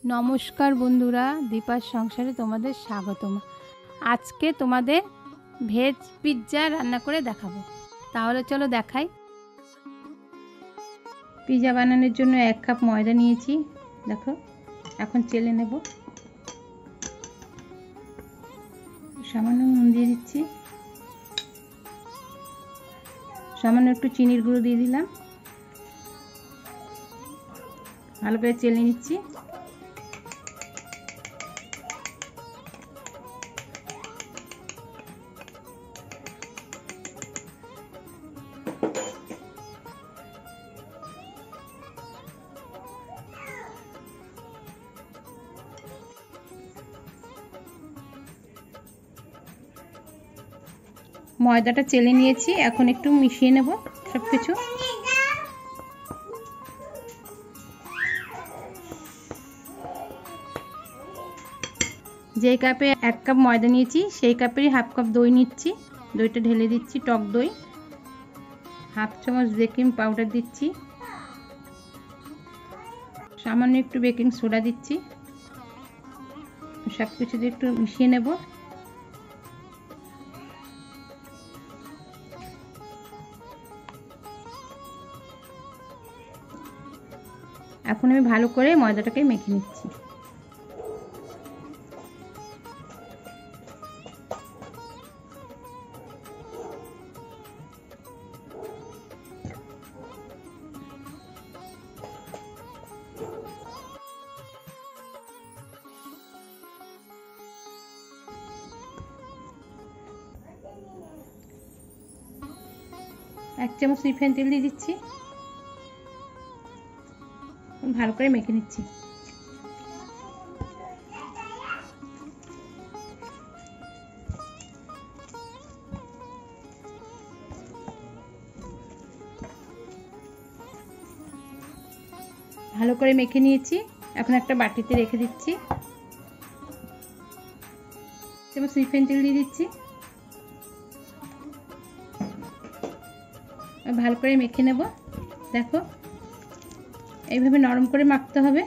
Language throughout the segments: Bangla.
নমস্কার বন্ধুরা, দীপার সংসারে তোমাদের স্বাগতম। আজকে তোমাদের ভেজ পিৎজা রান্না করে দেখাবো। তাহলে চলো দেখাই। পিৎজা বানানোর জন্য 1 কাপ ময়দা নিয়েছি। দেখো, এখন চেলে নেব। সামান্য নুন দিয়ে দিচ্ছি, সামান্য একটু চিনির গুঁড়ো দিয়ে দিলাম। ভালো করে চেলে নিচ্ছি। ময়দাটা চেলে নিয়েছি, এখন একটু মিশিয়ে নেব সব কিছু। যে কাপে 1 কাপ ময়দা নিয়েছি সেই কাপেরই হাফ কাপ দই নিচ্ছি। দইটা ঢেলে দিচ্ছি, টক দই। হাফ চামচ বেকিং পাউডার দিচ্ছি, সামান্য একটু বেকিং সোডা দিচ্ছি। সব কিছু দিয়ে একটু মিশিয়ে নেব। এখন আমি ভালো করে ময়দাটাকে মেখে নিচ্ছি। এক চামচ রিফাইন তেল দিয়ে দিচ্ছি, ভালো করে মেখে নিচ্ছি। ভালো করে মেখে নিয়েছি, এখন একটা বাটিতে রেখে দিচ্ছি। চামচ রিফাইন তেল দিয়ে দিচ্ছি, ভালো করে মেখে নেব। দেখো, এইভাবে নরম করে মাখতে হবে।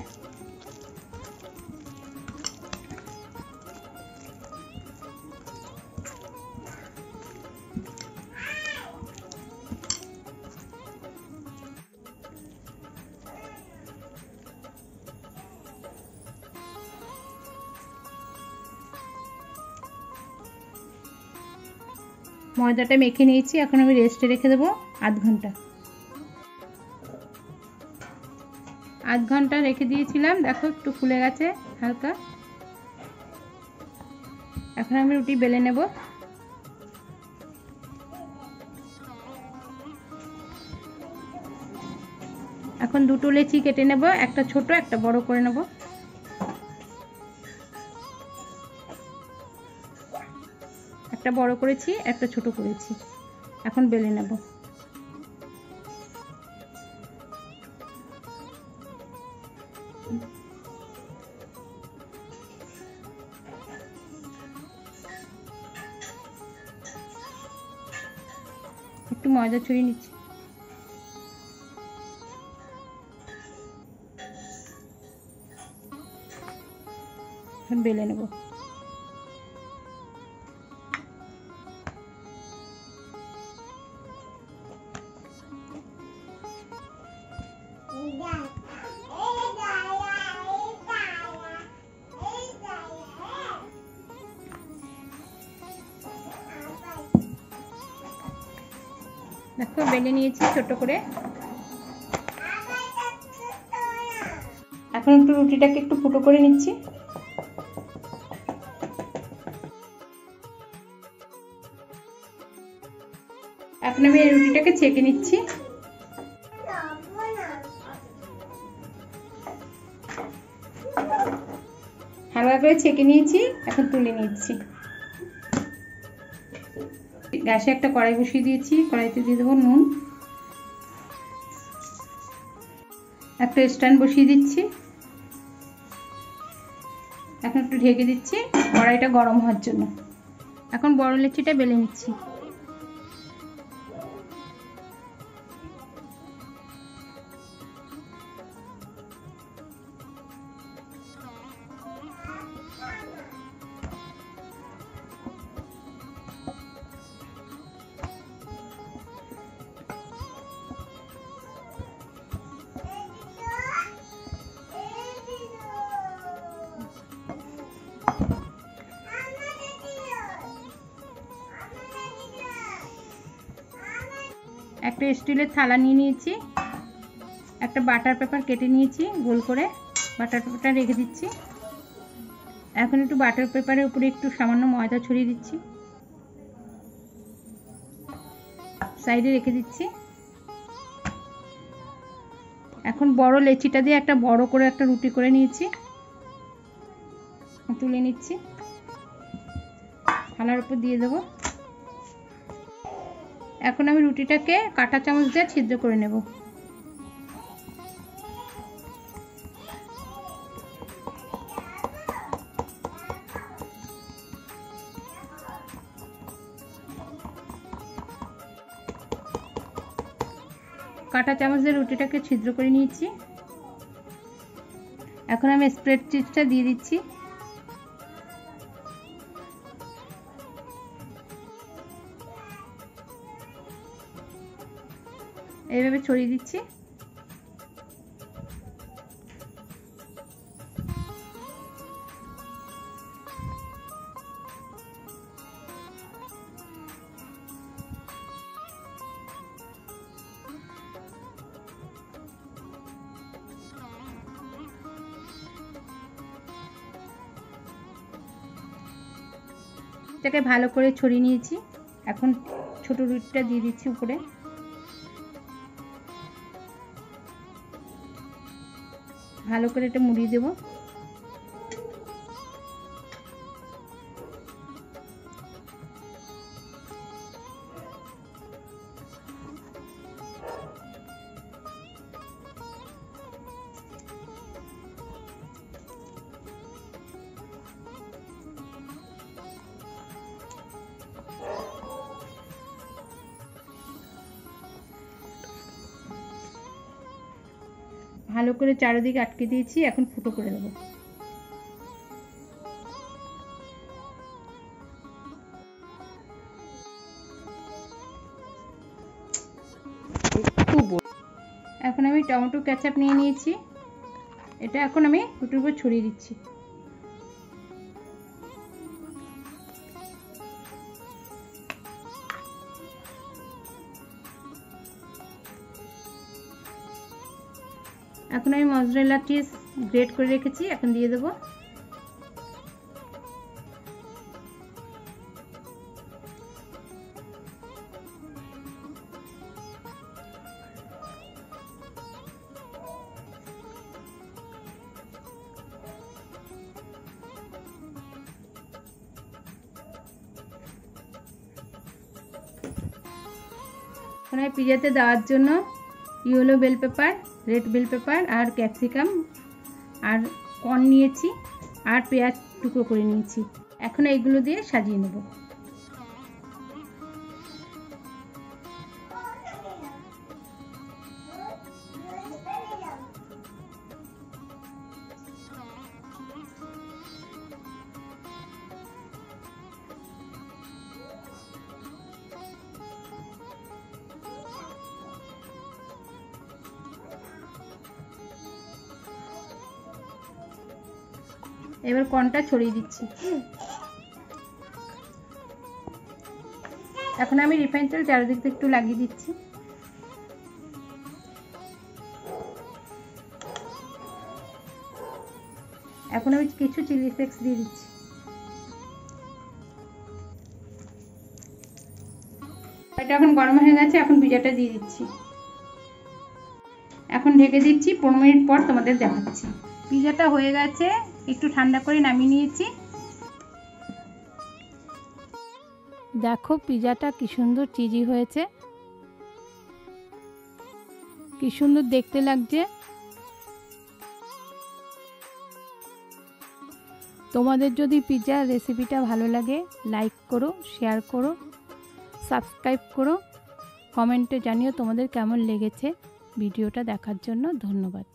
ময়দাটা মেখে নিয়েছি, এখন আমি রেস্টে রেখে দেবো আধ ঘন্টা। আধ ঘন্টা রেখে দিয়েছিলাম, দেখো একটু ফুলে গেছে হালকা। এখন আমি রুটি বেলে নেব। এখন দুটো লেচি কেটে নেব, একটা ছোট একটা বড় করে নেব। একটা বড় করেছি, একটা ছোট করেছি। এখন বেলে নেব। একটু ময়দা ছড়িয়ে নিচ্ছি। এখন বেলে নেব। দেখো, বেলে নিয়েছি ছোট করে। এখন একটু রুটিটাকে একটু ফুটো করে নিচ্ছি। এখন আমি এই রুটিটাকে ছেঁকে নিচ্ছি। হালকা করে ছেঁকে নিয়েছি, এখন তুলে নিচ্ছি। গ্যাসে একটা কড়াই বসিয়ে দিয়েছি, কড়াইতে দিয়ে দেবো নুন। একটা স্ট্যান্ড বসিয়ে দিচ্ছি, এখন একটু ঢেকে দিচ্ছি কড়াইটা গরম হওয়ার জন্য। এখন বড় লেচিটা বেলে নিচ্ছি। একটা স্টিলের থালা নিয়ে নিয়েছি, একটা বাটার পেপার কেটে নিয়েছি গোল করে, বাটার পেপারটা রেখে দিচ্ছি। এখন একটু বাটার পেপারের উপরে একটু সামান্য ময়দা ছড়িয়ে দিচ্ছি, সাইডে রেখে দিচ্ছি। এখন বড় লেচিটা দিয়ে একটা বড় করে একটা রুটি করে নিয়েছি, তুলে নিচ্ছি, থালার উপর দিয়ে দেবো। এখন আমি রুটিটাকে কাঁটা চামচ দিয়ে ছিদ্র করে নেব। কাঁটা চামচ দিয়ে রুটিটাকে ছিদ্র করে নিয়েছি। এখন আমি স্প্রেড চিজটা দিয়ে দিচ্ছি। এইভাবে ছড়িয়ে দিচ্ছি। এটাকে ভালো করে ছড়িয়ে নিয়েছি। এখন ছোট রুটিটা দিয়ে দিচ্ছি উপরে। ভালো করে এটা মুড়িয়ে দেব। ভালো করে চারিদিকে আটকে দিয়েছি, এখন ফুটো করে দেবো। এখন আমি টমেটো কেচাপ নিয়ে নিয়েছি, এটা এখন আমি রুটির উপর ছড়িয়ে দিচ্ছি। এখন আমি মজরেলা চিজ গ্রেট করে রেখেছি, এখন দিয়ে দেবো। এখন আমি পিজাতে দেওয়ার জন্য yellow bell pepper, red bell pepper আর ক্যাপসিকাম আর কর্ন নিয়েছি আর পেঁয়াজ টুকরো করে নিয়েছি। এখন এইগুলো দিয়ে সাজিয়ে নেব। এবার কর্নটা ছড়িয়ে দিচ্ছি। এখন আমি রিফাইন তেল চারিদিক থেকে একটু লাগিয়ে দিচ্ছি। এখন আমি কিছু চিলি ফ্লেক্স দিয়ে দিচ্ছি। এটা এখন গরম হয়ে গেছে, এখন পিজাটা দিয়ে দিচ্ছি। এখন ঢেকে দিচ্ছি, 15 মিনিট পর তোমাদের দেখাচ্ছি। পিজাটা হয়ে গেছে, একটু ঠান্ডা করে নামিয়ে নিয়েছি। দেখো পিজাটা কি সুন্দর চিজি হয়েছে, কি সুন্দর দেখতে লাগছে। তোমাদের যদি পিজার রেসিপিটা ভালো লাগে লাইক করো, শেয়ার করো, সাবস্ক্রাইব করো, কমেন্টে জানিও তোমাদের কেমন লেগেছে। ভিডিওটা দেখার জন্য ধন্যবাদ।